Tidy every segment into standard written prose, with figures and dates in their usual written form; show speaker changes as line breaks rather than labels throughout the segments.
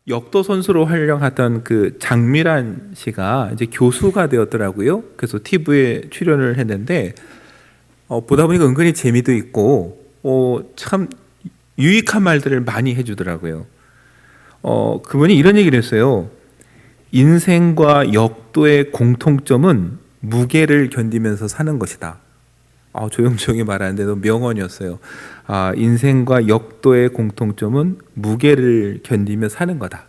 역도 선수로 활약하던 그 장미란 씨가 이제 교수가 되었더라고요. 그래서 TV에 출연을 했는데 보다 보니까 은근히 재미도 있고 참 유익한 말들을 많이 해주더라고요. 그분이 이런 얘기를 했어요. 인생과 역도의 공통점은 무게를 견디면서 사는 것이다. 조용조용히 말하는데도 명언이었어요. 인생과 역도의 공통점은 무게를 견디며 사는 거다.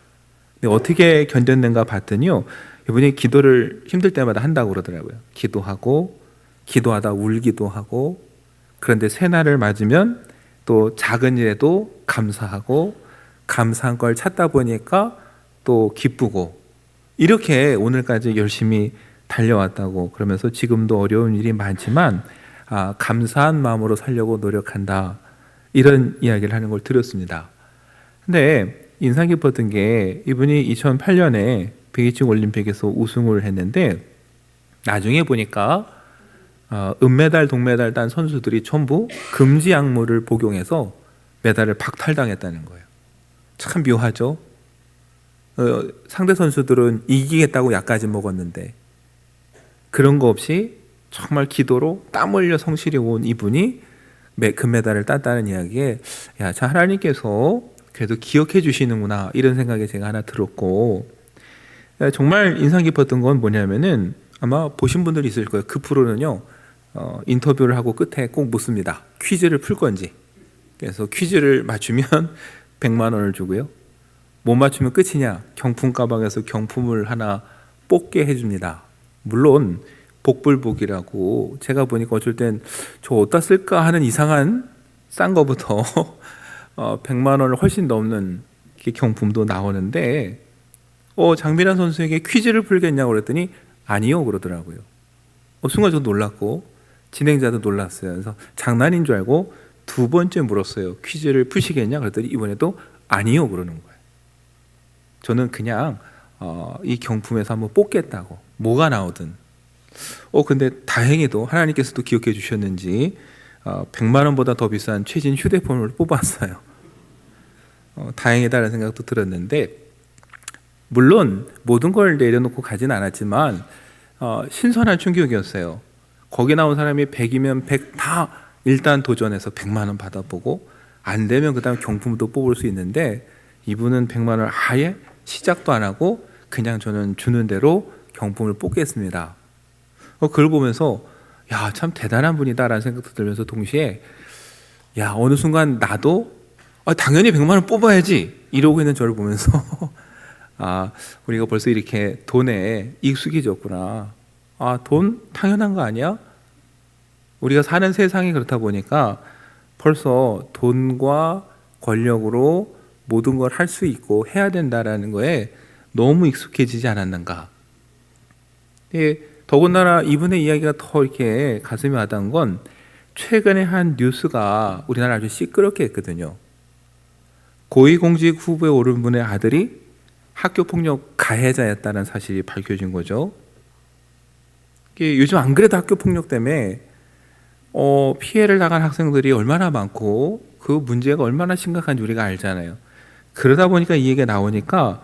근데 어떻게 견뎠는가 봤더니요. 이분이 기도를 힘들 때마다 한다고 그러더라고요. 기도하고, 기도하다 울기도 하고, 그런데 새날을 맞으면 또 작은 일에도 감사하고, 감사한 걸 찾다 보니까 또 기쁘고, 이렇게 오늘까지 열심히 달려왔다고 그러면서 지금도 어려운 일이 많지만 감사한 마음으로 살려고 노력한다, 이런 이야기를 하는 걸 들었습니다. 근데 인상 깊었던 게 이분이 2008년에 베이징 올림픽에서 우승을 했는데 나중에 보니까 은메달, 동메달 딴 선수들이 전부 금지 약물을 복용해서 메달을 박탈당했다는 거예요. 참 묘하죠. 상대 선수들은 이기겠다고 약까지 먹었는데 그런 거 없이 정말 기도로 땀 흘려 성실히 온 이분이 금메달을 땄다는 이야기에 참 하나님께서 그래도 기억해 주시는구나, 이런 생각이 제가 하나 들었고, 정말 인상 깊었던 건 뭐냐면은 아마 보신 분들이 있을 거예요. 그 프로는요, 인터뷰를 하고 끝에 꼭 묻습니다. 퀴즈를 풀 건지. 그래서 퀴즈를 맞추면 100만 원을 주고요, 못 맞추면 끝이냐, 경품 가방에서 경품을 하나 뽑게 해줍니다. 물론 복불복이라고, 제가 보니까 어쩔 땐 저 어디다 쓸까 하는 이상한 싼 거부터 100만 원을 훨씬 넘는 경품도 나오는데 장미란 선수에게 퀴즈를 풀겠냐고 그랬더니 아니요 그러더라고요. 순간 저 놀랐고 진행자도 놀랐어요. 그래서 장난인 줄 알고 두 번째 물었어요. 퀴즈를 푸시겠냐 그랬더니 이번에도 아니요 그러는 거예요. 저는 그냥 이 경품에서 한번 뽑겠다고, 뭐가 나오든. 근데 다행히도 하나님께서도 기억해 주셨는지 100만 원보다 더 비싼 최신 휴대폰을 뽑았어요. 다행이다라는 생각도 들었는데, 물론 모든 걸 내려놓고 가진 않았지만 신선한 충격이었어요. 거기 나온 사람이 100이면 100 다 일단 도전해서 100만 원 받아보고 안 되면 그 다음 경품도 뽑을 수 있는데, 이분은 100만 원을 아예 시작도 안 하고 그냥 저는 주는 대로 경품을 뽑겠습니다. 그걸 보면서 참 대단한 분이다라는 생각도 들면서 동시에 어느 순간 나도 당연히 100만 원 뽑아야지 이러고 있는 저를 보면서 우리가 벌써 이렇게 돈에 익숙해졌구나. 돈 당연한 거 아니야? 우리가 사는 세상이 그렇다 보니까 벌써 돈과 권력으로 모든 걸 할 수 있고 해야 된다라는 거에 너무 익숙해지지 않았는가. 더군다나 이분의 이야기가 더 이렇게 가슴이 와닿은 건 최근에 한 뉴스가 우리나라 아주 시끄럽게 했거든요. 고위공직 후보에 오른 분의 아들이 학교폭력 가해자였다는 사실이 밝혀진 거죠. 요즘 안 그래도 학교폭력 때문에 피해를 당한 학생들이 얼마나 많고 그 문제가 얼마나 심각한지 우리가 알잖아요. 그러다 보니까 이 얘기가 나오니까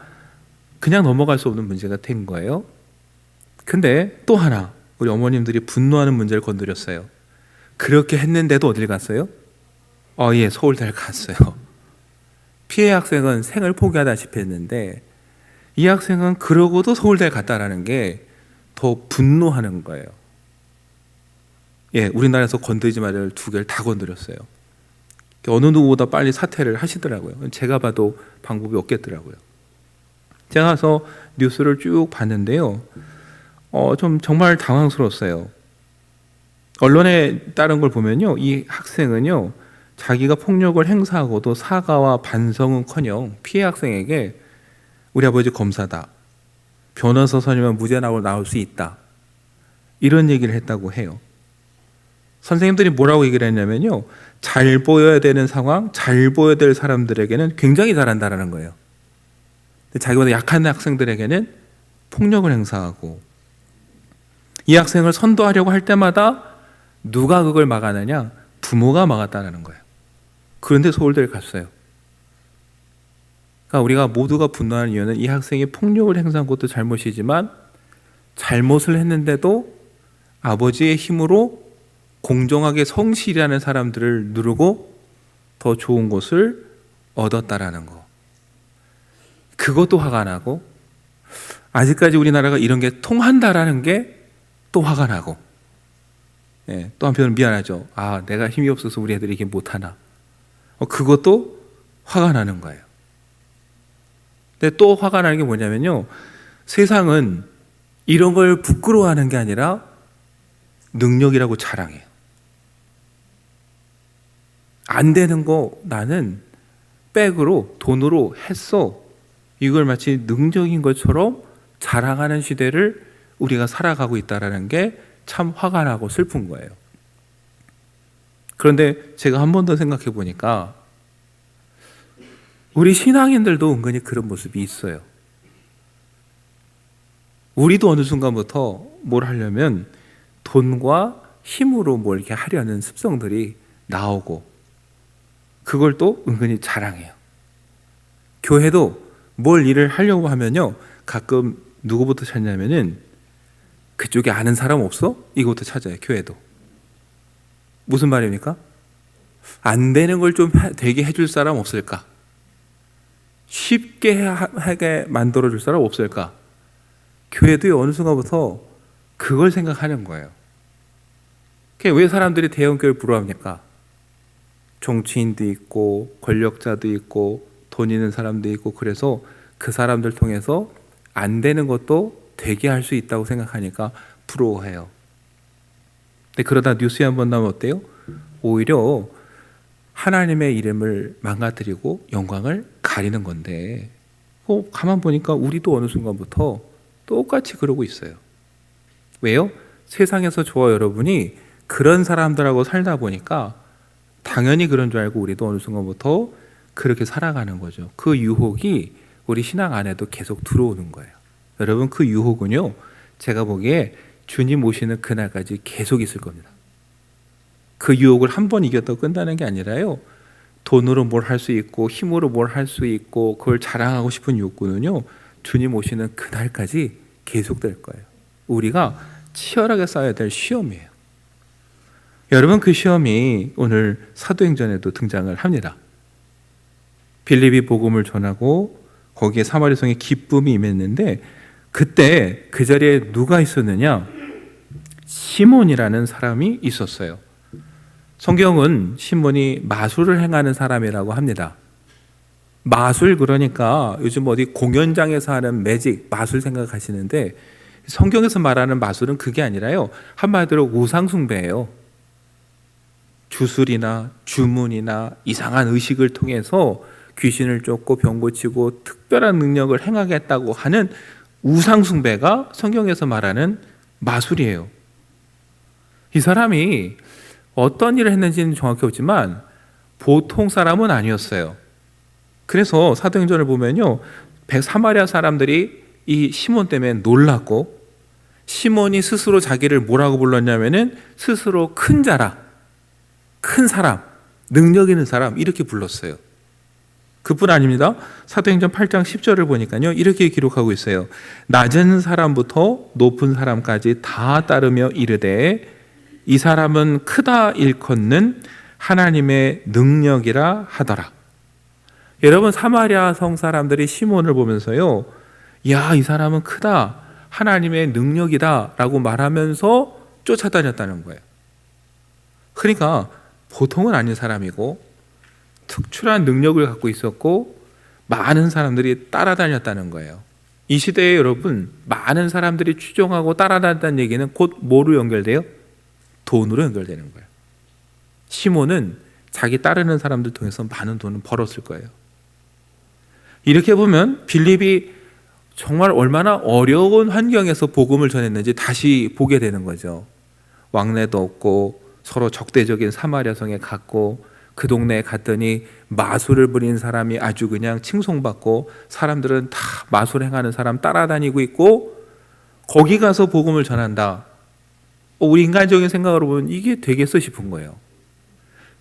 그냥 넘어갈 수 없는 문제가 된 거예요. 근데 또 하나 우리 어머님들이 분노하는 문제를 건드렸어요. 그렇게 했는데도 어딜 갔어요? 서울대를 갔어요. 피해 학생은 생을 포기하다시피 했는데 이 학생은 그러고도 서울대에 갔다라는 게 더 분노하는 거예요. 우리나라에서 건드리지 말을 두 개를 다 건드렸어요. 어느 누구보다 빨리 사퇴를 하시더라고요. 제가 봐도 방법이 없겠더라고요. 제가 가서 뉴스를 쭉 봤는데요, 좀 정말 당황스러웠어요. 언론에 따른 걸 보면요, 이 학생은요, 자기가 폭력을 행사하고도 사과와 반성은커녕 피해 학생에게 우리 아버지 검사다, 변호사 선임은 무죄 나올 수 있다, 이런 얘기를 했다고 해요. 선생님들이 뭐라고 얘기를 했냐면요, 잘 보여야 되는 상황, 잘 보여야 될 사람들에게는 굉장히 잘한다라는 거예요. 근데 자기보다 약한 학생들에게는 폭력을 행사하고, 이 학생을 선도하려고 할 때마다 누가 그걸 막아내냐? 부모가 막았다는 거예요. 그런데 서울대를 갔어요. 그러니까 우리가 모두가 분노하는 이유는 이 학생이 폭력을 행사한 것도 잘못이지만 잘못을 했는데도 아버지의 힘으로 공정하게 성실이라는 사람들을 누르고 더 좋은 것을 얻었다라는 거. 그것도 화가 나고, 아직까지 우리나라가 이런 게 통한다라는 게 또 화가 나고, 또 한편으로는 미안하죠. 아, 내가 힘이 없어서 우리 애들이 이게 못하나. 그것도 화가 나는 거예요. 근데 또 화가 나는 게 뭐냐면요, 세상은 이런 걸 부끄러워하는 게 아니라 능력이라고 자랑해요. 안 되는 거 나는 백으로, 돈으로 했어. 이걸 마치 능력인 것처럼 자랑하는 시대를 우리가 살아가고 있다는 게 참 화가 나고 슬픈 거예요. 그런데 제가 한 번 더 생각해 보니까 우리 신앙인들도 은근히 그런 모습이 있어요. 우리도 어느 순간부터 뭘 하려면 돈과 힘으로 뭘 이렇게 하려는 습성들이 나오고, 그걸 또 은근히 자랑해요. 교회도 뭘 일을 하려고 하면요, 가끔 누구부터 찾냐면은 그쪽에 아는 사람 없어? 이거부터 찾아요. 교회도. 무슨 말입니까? 안 되는 걸 좀 되게 해줄 사람 없을까? 쉽게 하게 만들어줄 사람 없을까? 교회도 어느 순간부터 그걸 생각하는 거예요. 왜 사람들이 대형교회를 부러워합니까? 정치인도 있고 권력자도 있고 돈 있는 사람도 있고, 그래서 그 사람들 통해서 안 되는 것도 되게 할 수 있다고 생각하니까 부러워해요. 근데 그러다 뉴스에 한번 나오면 어때요? 오히려 하나님의 이름을 망가뜨리고 영광을 가리는 건데, 가만 보니까 우리도 어느 순간부터 똑같이 그러고 있어요. 왜요? 세상에서 저와 여러분이 그런 사람들하고 살다 보니까 당연히 그런 줄 알고 우리도 어느 순간부터 그렇게 살아가는 거죠. 그 유혹이 우리 신앙 안에도 계속 들어오는 거예요. 여러분, 그 유혹은요, 제가 보기에 주님 오시는 그날까지 계속 있을 겁니다. 그 유혹을 한 번 이겼다고 끝나는 게 아니라요, 돈으로 뭘 할 수 있고 힘으로 뭘 할 수 있고 그걸 자랑하고 싶은 욕구는요, 주님 오시는 그날까지 계속될 거예요. 우리가 치열하게 싸워야 될 시험이에요. 여러분, 그 시험이 오늘 사도행전에도 등장을 합니다. 빌립이 복음을 전하고 거기에 사마리 성에 기쁨이 임했는데, 그때 그 자리에 누가 있었느냐? 시몬이라는 사람이 있었어요. 성경은 시몬이 마술을 행하는 사람이라고 합니다. 마술, 그러니까 요즘 어디 공연장에서 하는 매직, 마술 생각하시는데, 성경에서 말하는 마술은 그게 아니라요, 한마디로 우상숭배예요. 주술이나 주문이나 이상한 의식을 통해서 귀신을 쫓고 병 고치고 특별한 능력을 행하겠다고 하는 우상숭배가 성경에서 말하는 마술이에요. 이 사람이 어떤 일을 했는지는 정확히 없지만 보통 사람은 아니었어요. 그래서 사도행전을 보면요, 사마리아 사람들이 이 시몬 때문에 놀랐고, 시몬이 스스로 자기를 뭐라고 불렀냐면은 스스로 큰 자라, 큰 사람, 능력 있는 사람, 이렇게 불렀어요. 그뿐 아닙니다. 사도행전 8장 10절을 보니까요, 이렇게 기록하고 있어요. 낮은 사람부터 높은 사람까지 다 따르며 이르되 이 사람은 크다 일컫는 하나님의 능력이라 하더라. 여러분, 사마리아 성 사람들이 시몬을 보면서요, 야, 이 사람은 크다, 하나님의 능력이다 라고 말하면서 쫓아다녔다는 거예요. 그러니까 보통은 아닌 사람이고 특출한 능력을 갖고 있었고 많은 사람들이 따라다녔다는 거예요. 이 시대에 여러분, 많은 사람들이 추종하고 따라다녔다는 얘기는 곧 뭐로 연결돼요? 돈으로 연결되는 거예요. 시몬은 자기 따르는 사람들 통해서 많은 돈을 벌었을 거예요. 이렇게 보면 빌립이 정말 얼마나 어려운 환경에서 복음을 전했는지 다시 보게 되는 거죠. 왕래도 없고 서로 적대적인 사마리아 성에 갔고, 그 동네에 갔더니 마술을 부리는 사람이 아주 그냥 칭송받고, 사람들은 다 마술 행하는 사람 따라다니고 있고, 거기 가서 복음을 전한다. 우리 인간적인 생각으로 보면 이게 되겠어 싶은 거예요.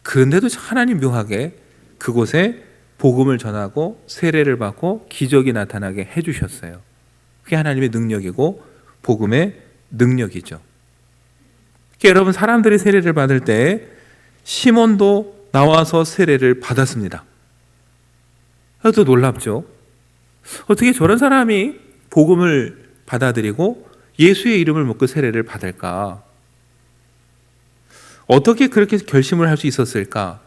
그런데도 하나님 묘하게 그곳에 복음을 전하고 세례를 받고 기적이 나타나게 해주셨어요. 그게 하나님의 능력이고 복음의 능력이죠. 여러분, 사람들이 세례를 받을 때 시몬도 나와서 세례를 받았습니다. 그래도 놀랍죠. 어떻게 저런 사람이 복음을 받아들이고 예수의 이름을 묻고 세례를 받을까? 어떻게 그렇게 결심을 할 수 있었을까?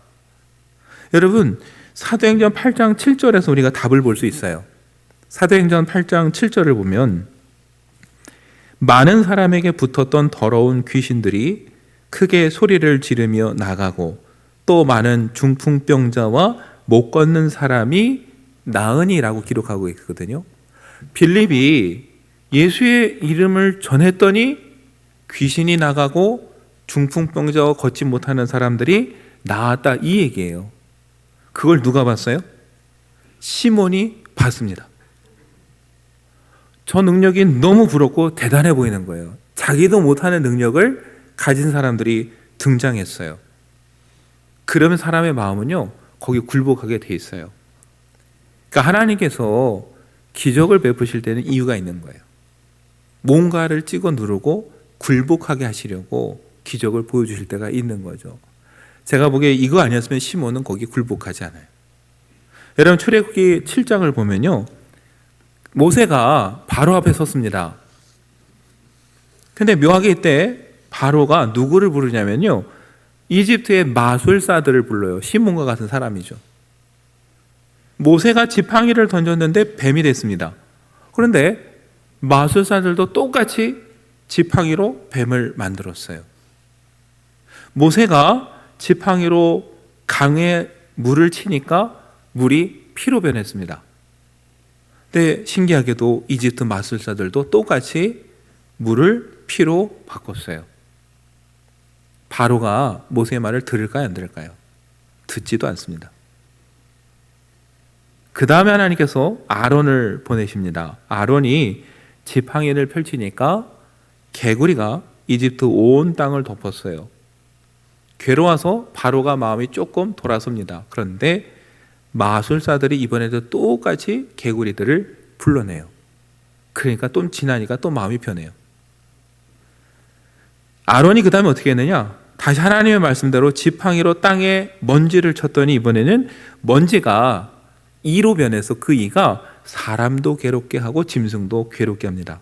여러분, 사도행전 8장 7절에서 우리가 답을 볼 수 있어요. 사도행전 8장 7절을 보면 많은 사람에게 붙었던 더러운 귀신들이 크게 소리를 지르며 나가고 또 많은 중풍병자와 못 걷는 사람이 나으니라고 기록하고 있거든요. 빌립이 예수의 이름을 전했더니 귀신이 나가고 중풍병자와 걷지 못하는 사람들이 나았다, 이 얘기예요. 그걸 누가 봤어요? 시몬이 봤습니다. 저 능력이 너무 부럽고 대단해 보이는 거예요. 자기도 못하는 능력을 가진 사람들이 등장했어요. 그러면 사람의 마음은요, 거기 굴복하게 돼 있어요. 그러니까 하나님께서 기적을 베푸실 때는 이유가 있는 거예요. 뭔가를 찍어 누르고 굴복하게 하시려고 기적을 보여주실 때가 있는 거죠. 제가 보기에 이거 아니었으면 시몬은 거기 굴복하지 않아요. 여러분, 출애굽기 7장을 보면요, 모세가 바로 앞에 섰습니다. 근데 묘하게 이때 바로가 누구를 부르냐면요, 이집트의 마술사들을 불러요. 시몬과 같은 사람이죠. 모세가 지팡이를 던졌는데 뱀이 됐습니다. 그런데 마술사들도 똑같이 지팡이로 뱀을 만들었어요. 모세가 지팡이로 강에 물을 치니까 물이 피로 변했습니다. 근데 신기하게도 이집트 마술사들도 똑같이 물을 피로 바꿨어요. 바로가 모세의 말을 들을까요, 안 들을까요? 듣지도 않습니다. 그 다음에 하나님께서 아론을 보내십니다. 아론이 지팡이를 펼치니까 개구리가 이집트 온 땅을 덮었어요. 괴로워서 바로가 마음이 조금 돌아섭니다. 그런데 마술사들이 이번에도 똑같이 개구리들을 불러내요. 그러니까 좀 지나니까 또 마음이 편해요. 아론이 그 다음에 어떻게 했느냐? 다시 하나님의 말씀대로 지팡이로 땅에 먼지를 쳤더니 이번에는 먼지가 이로 변해서 그 이가 사람도 괴롭게 하고 짐승도 괴롭게 합니다.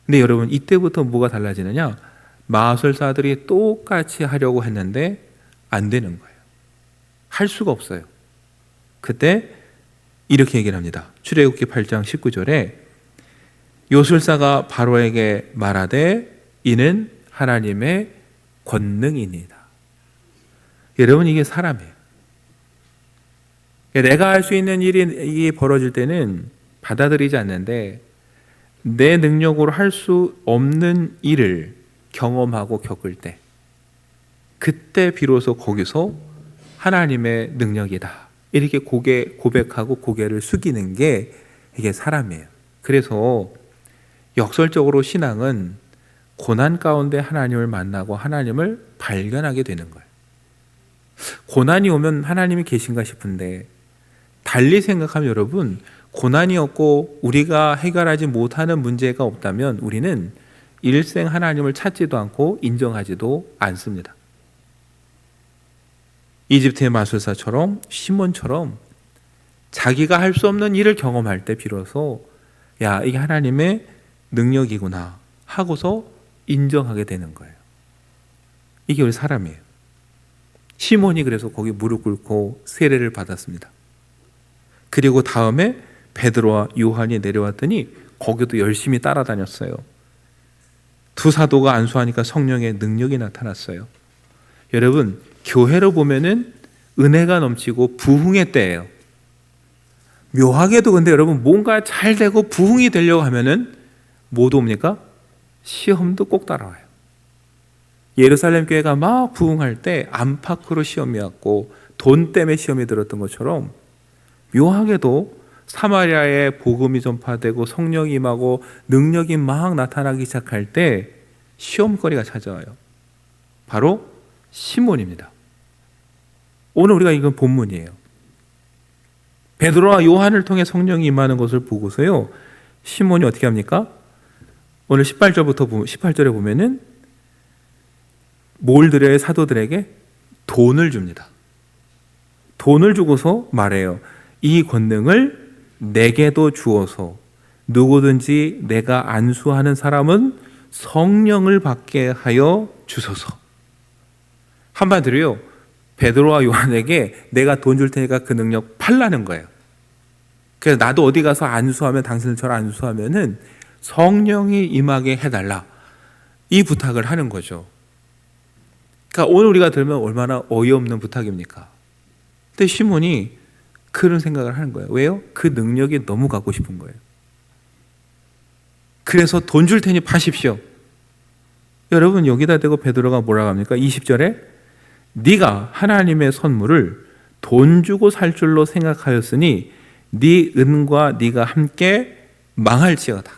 근데 여러분, 이때부터 뭐가 달라지느냐? 마술사들이 똑같이 하려고 했는데 안 되는 거예요. 할 수가 없어요. 그때 이렇게 얘기를 합니다. 출애굽기 8장 19절에 요술사가 바로에게 말하되 이는 하나님의 권능이니이다. 여러분, 이게 사람이에요. 내가 할 수 있는 일이 벌어질 때는 받아들이지 않는데 내 능력으로 할 수 없는 일을 경험하고 겪을 때, 그때 비로소 거기서 하나님의 능력이다, 이렇게 고백하고 고개를 숙이는 게 이게 사람이에요. 그래서 역설적으로 신앙은 고난 가운데 하나님을 만나고 하나님을 발견하게 되는 거예요. 고난이 오면 하나님이 계신가 싶은데, 달리 생각하면 여러분, 고난이 없고 우리가 해결하지 못하는 문제가 없다면 우리는 일생 하나님을 찾지도 않고 인정하지도 않습니다. 이집트의 마술사처럼 시몬처럼 자기가 할 수 없는 일을 경험할 때 비로소 야, 이게 하나님의 능력이구나 하고서 인정하게 되는 거예요. 이게 우리 사람이에요. 시몬이 그래서 거기 무릎 꿇고 세례를 받았습니다. 그리고 다음에 베드로와 요한이 내려왔더니 거기도 열심히 따라다녔어요. 두 사도가 안수하니까 성령의 능력이 나타났어요. 여러분, 교회로 보면은 은혜가 넘치고 부흥의 때예요. 묘하게도 근데 여러분, 뭔가 잘 되고 부흥이 되려고 하면은 뭐 옵니까? 시험도 꼭 따라와요. 예루살렘 교회가 막 부흥할 때 안팎으로 시험이 왔고 돈 때문에 시험이 들었던 것처럼 묘하게도 사마리아에 복음이 전파되고 성령이 임하고 능력이 막 나타나기 시작할 때 시험거리가 찾아와요. 바로 시몬입니다. 오늘 우리가 읽은 본문이에요. 베드로와 요한을 통해 성령이 임하는 것을 보고서요, 시몬이 어떻게 합니까? 오늘 18절에 보면은 뭘 드려요? 사도들에게 돈을 줍니다. 돈을 주고서 말해요. 이 권능을 내게도 주어서 누구든지 내가 안수하는 사람은 성령을 받게 하여 주소서. 한마디로요, 베드로와 요한에게 내가 돈 줄 테니까 그 능력 팔라는 거예요. 그래서 나도 어디 가서 안수하면 당신들처럼 안수하면은 성령이 임하게 해달라, 이 부탁을 하는 거죠. 그러니까 오늘 우리가 들으면 얼마나 어이없는 부탁입니까? 근데 시몬이 그런 생각을 하는 거예요. 왜요? 그 능력이 너무 갖고 싶은 거예요. 그래서 돈 줄 테니 파십시오. 여러분, 여기다 대고 베드로가 뭐라고 합니까? 20절에 네가 하나님의 선물을 돈 주고 살 줄로 생각하였으니 네 은과 네가 함께 망할지어다.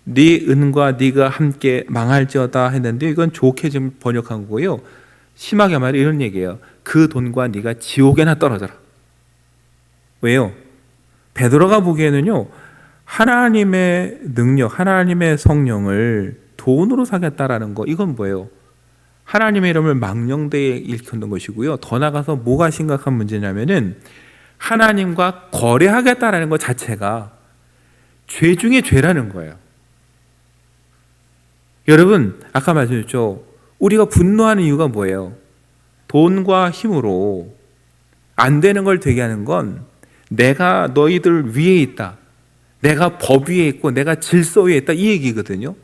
네 은과 네가 함께 망할지어다 했는데, 이건 좋게 좀 번역한 거고요. 심하게 말해 이런 얘기예요. 그 돈과 네가 지옥에나 떨어져라. 왜요? 베드로가 보기에는요, 하나님의 능력, 하나님의 성령을 돈으로 사겠다라는 거, 이건 뭐예요? 하나님의 이름을 망령되이 일컫는 것이고요. 더 나가서 뭐가 심각한 문제냐면은 하나님과 거래하겠다라는 것 자체가 죄 중에 죄라는 거예요. 여러분, 아까 말씀드렸죠. 우리가 분노하는 이유가 뭐예요? 돈과 힘으로 안 되는 걸 되게 하는 건 내가 너희들 위에 있다, 내가 법 위에 있고 내가 질서 위에 있다, 이 얘기거든요.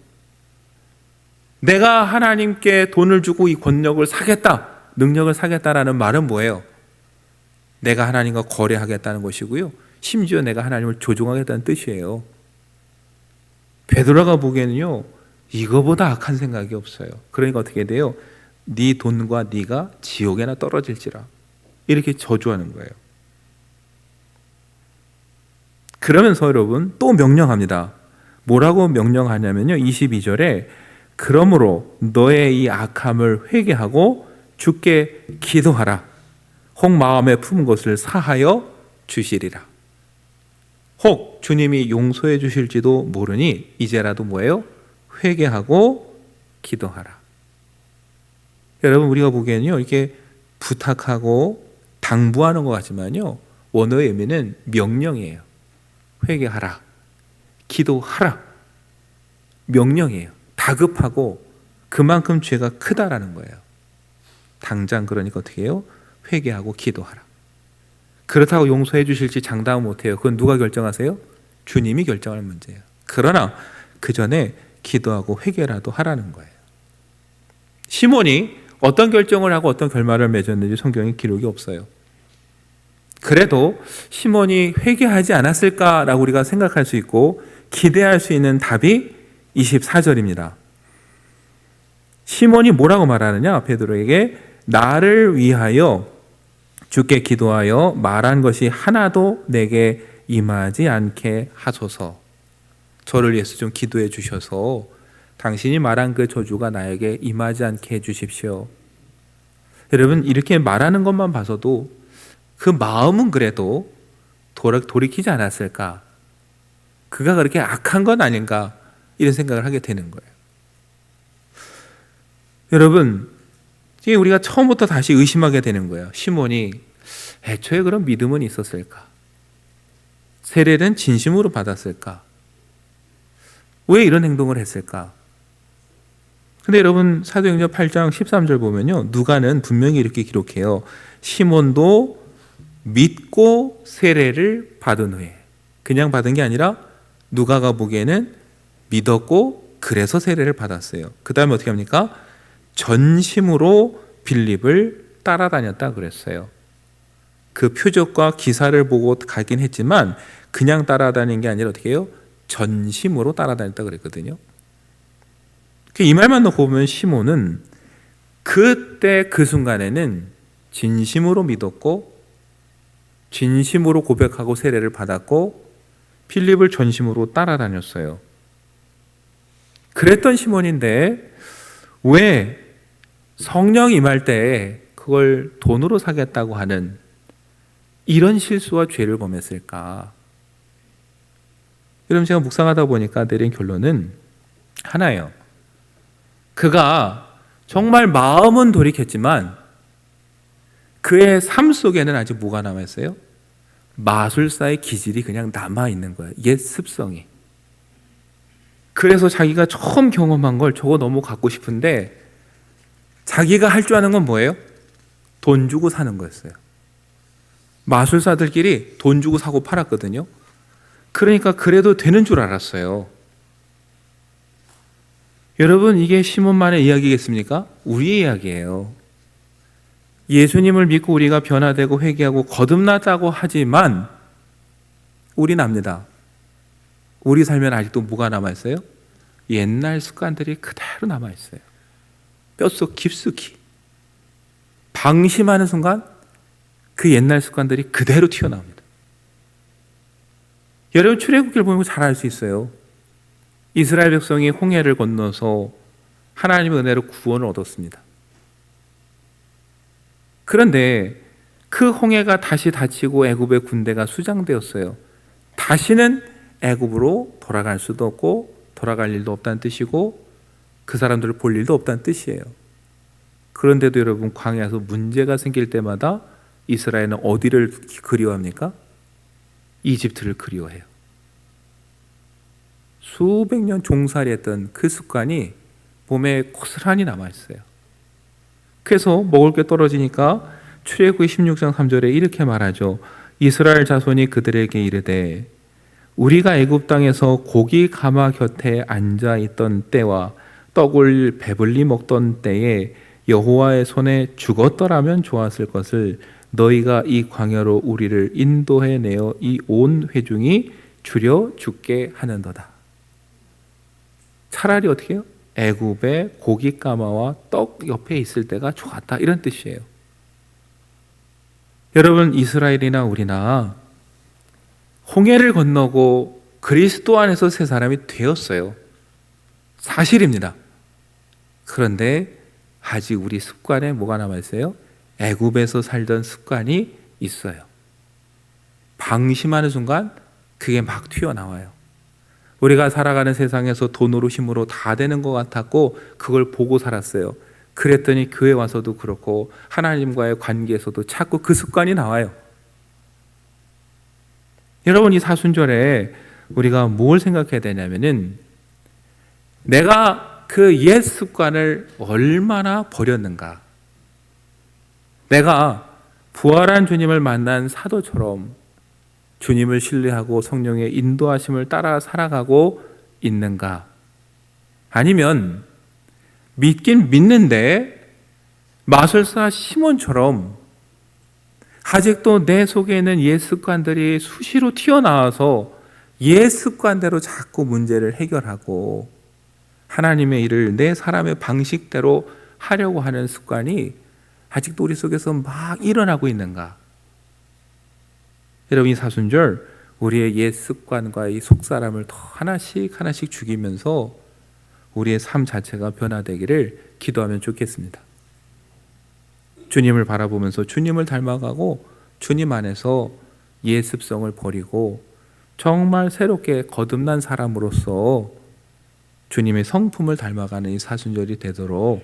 내가 하나님께 돈을 주고 이 권력을 사겠다, 능력을 사겠다라는 말은 뭐예요? 내가 하나님과 거래하겠다는 것이고요. 심지어 내가 하나님을 조종하겠다는 뜻이에요. 베드로가 보기에는요, 이거보다 악한 생각이 없어요. 그러니까 어떻게 돼요? 네 돈과 네가 지옥에나 떨어질지라, 이렇게 저주하는 거예요. 그러면서 여러분 또 명령합니다. 뭐라고 명령하냐면요, 22절에 그러므로 너의 이 악함을 회개하고 주께 기도하라. 혹 마음에 품은 것을 사하여 주시리라. 혹 주님이 용서해 주실지도 모르니 이제라도 뭐예요? 회개하고 기도하라. 여러분, 우리가 보기에는요, 이렇게 부탁하고 당부하는 것 같지만요, 원어의 의미는 명령이에요. 회개하라, 기도하라, 명령이에요. 다급하고 그만큼 죄가 크다라는 거예요. 당장, 그러니까 어떻게 해요? 회개하고 기도하라. 그렇다고 용서해 주실지 장담은 못해요. 그건 누가 결정하세요? 주님이 결정할 문제예요. 그러나 그 전에 기도하고 회개라도 하라는 거예요. 시몬이 어떤 결정을 하고 어떤 결말을 맺었는지 성경에 기록이 없어요. 그래도 시몬이 회개하지 않았을까라고 우리가 생각할 수 있고 기대할 수 있는 답이 24절입니다. 시몬이 뭐라고 말하느냐? 베드로에게 나를 위하여 주께 기도하여 말한 것이 하나도 내게 임하지 않게 하소서. 저를 위해서 좀 기도해 주셔서 당신이 말한 그 저주가 나에게 임하지 않게 해 주십시오. 여러분, 이렇게 말하는 것만 봐서도 그 마음은 그래도 돌이키지 않았을까? 그가 그렇게 악한 건 아닌가? 이런 생각을 하게 되는 거예요. 여러분, 이게 우리가 처음부터 다시 의심하게 되는 거예요. 시몬이 애초에 그런 믿음은 있었을까? 세례는 진심으로 받았을까? 왜 이런 행동을 했을까? 근데 여러분, 사도행전 8장 13절 보면요, 누가는 분명히 이렇게 기록해요. 시몬도 믿고 세례를 받은 후에, 그냥 받은 게 아니라 누가가 보기에는 믿었고 그래서 세례를 받았어요. 그 다음에 어떻게 합니까? 전심으로 빌립을 따라다녔다 그랬어요. 그 표적과 기사를 보고 가긴 했지만 그냥 따라다닌 게 아니라 어떻게 해요? 전심으로 따라다녔다 그랬거든요. 이 말만 놓고 보면 시몬은 그때 그 순간에는 진심으로 믿었고 진심으로 고백하고 세례를 받았고 필립을 전심으로 따라다녔어요. 그랬던 시몬인데 왜 성령 임할 때 그걸 돈으로 사겠다고 하는 이런 실수와 죄를 범했을까? 여러분, 제가 묵상하다 보니까 내린 결론은 하나예요. 그가 정말 마음은 돌이켰지만 그의 삶 속에는 아직 뭐가 남아있어요? 마술사의 기질이 그냥 남아있는 거예요. 옛 습성이. 그래서 자기가 처음 경험한 걸 저거 너무 갖고 싶은데 자기가 할 줄 아는 건 뭐예요? 돈 주고 사는 거였어요. 마술사들끼리 돈 주고 사고 팔았거든요. 그러니까 그래도 되는 줄 알았어요. 여러분, 이게 시몬만의 이야기겠습니까? 우리의 이야기예요. 예수님을 믿고 우리가 변화되고 회개하고 거듭났다고 하지만 우린 압니다. 우리 삶에는 아직도 뭐가 남아있어요? 옛날 습관들이 그대로 남아있어요. 뼛속 깊숙이. 방심하는 순간 그 옛날 습관들이 그대로 튀어나옵니다. 여러분, 출애굽기를 보면 잘 알 수 있어요. 이스라엘 백성이 홍해를 건너서 하나님의 은혜로 구원을 얻었습니다. 그런데 그 홍해가 다시 닫히고 애굽의 군대가 수장되었어요. 다시는 애굽으로 돌아갈 수도 없고 돌아갈 일도 없다는 뜻이고 그 사람들을 볼 일도 없다는 뜻이에요. 그런데도 여러분, 광야에서 문제가 생길 때마다 이스라엘은 어디를 그리워합니까? 이집트를 그리워해요. 수백 년 종살이했던 그 습관이 몸에 고스란히 남아있어요. 그래서 먹을 게 떨어지니까 출애굽기 16장 3절에 이렇게 말하죠. 이스라엘 자손이 그들에게 이르되 우리가 애굽 땅에서 고기 가마 곁에 앉아 있던 때와 떡을 배불리 먹던 때에 여호와의 손에 죽었더라면 좋았을 것을 너희가 이 광야로 우리를 인도해 내어 이 온 회중이 줄여 죽게 하는도다. 차라리 어떻게 해요? 애굽의 고기 가마와 떡 옆에 있을 때가 좋았다, 이런 뜻이에요. 여러분, 이스라엘이나 우리나 홍해를 건너고 그리스도 안에서 새 사람이 되었어요. 사실입니다. 그런데 아직 우리 습관에 뭐가 남아있어요? 애굽에서 살던 습관이 있어요. 방심하는 순간 그게 막 튀어나와요. 우리가 살아가는 세상에서 돈으로 힘으로 다 되는 것 같았고 그걸 보고 살았어요. 그랬더니 교회 와서도 그렇고 하나님과의 관계에서도 자꾸 그 습관이 나와요. 여러분, 이 사순절에 우리가 뭘 생각해야 되냐면은 내가 그 옛 습관을 얼마나 버렸는가. 내가 부활한 주님을 만난 사도처럼 주님을 신뢰하고 성령의 인도하심을 따라 살아가고 있는가? 아니면 믿긴 믿는데 마술사 시몬처럼 아직도 내 속에 있는 옛 습관들이 수시로 튀어나와서 옛 습관대로 자꾸 문제를 해결하고 하나님의 일을 내 사람의 방식대로 하려고 하는 습관이 아직도 우리 속에서 막 일어나고 있는가? 여러분, 이 사순절 우리의 옛 습관과 이 속사람을 더 하나씩 하나씩 죽이면서 우리의 삶 자체가 변화되기를 기도하면 좋겠습니다. 주님을 바라보면서 주님을 닮아가고 주님 안에서 옛 습성을 버리고 정말 새롭게 거듭난 사람으로서 주님의 성품을 닮아가는 이 사순절이 되도록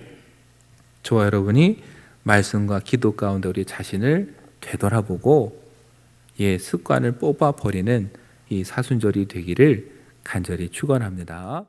저와 여러분이 말씀과 기도 가운데 우리 자신을 되돌아보고 옛 습관을 뽑아버리는 이 사순절이 되기를 간절히 축원합니다.